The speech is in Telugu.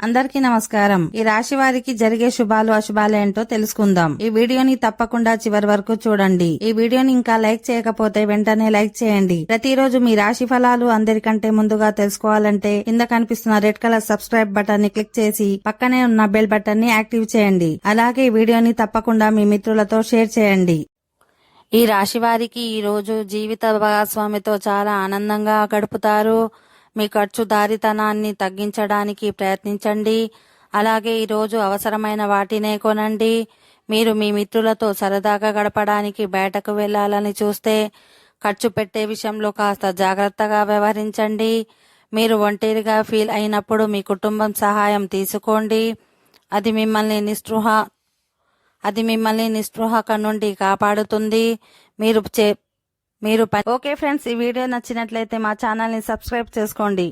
అందరికీ నమస్కారం. ఈ రాశి వారికి జరిగే శుభాలు అశుభాలు ఏంటో తెలుసుకుందాం. ఈ వీడియోని తప్పకుండా చివరి వరకు చూడండి. ఈ వీడియోని ఇంకా లైక్ చేయకపోతే వెంటనే లైక్ చేయండి. ప్రతిరోజు మీ రాశి ఫలాలు అందరికంటే ముందుగా తెలుసుకోవాలంటే కింద కనిపిస్తున్న రెడ్ కలర్ సబ్స్క్రైబ్ బటన్ ని క్లిక్ చేసి పక్కనే ఉన్న బెల్ బటన్ ని యాక్టివ్ చేయండి. అలాగే ఈ వీడియోని తప్పకుండా మీ మిత్రులతో షేర్ చేయండి. ఈ రాశి వారికి ఈ రోజు జీవిత భాగస్వామితో చాలా ఆనందంగా గడుపుతారు. మీ ఖర్చుదారితనాన్ని తగ్గించడానికి ప్రయత్నించండి. అలాగే ఈరోజు అవసరమైన వాటినే కొనండి. మీరు మీ మిత్రులతో సరదాగా గడపడానికి బయటకు వెళ్లాలని చూస్తే ఖర్చు పెట్టే విషయంలో కాస్త జాగ్రత్తగా వ్యవహరించండి. మీరు ఒంటరిగా ఫీల్ అయినప్పుడు మీ కుటుంబం సహాయం తీసుకోండి. అది మిమ్మల్ని నిస్పృహక నుండి కాపాడుతుంది. ఓకే ఫ్రెండ్స్, ఈ వీడియో నచ్చినట్లయితే మా ఛానల్ని సబ్స్క్రైబ్ చేసుకోండి.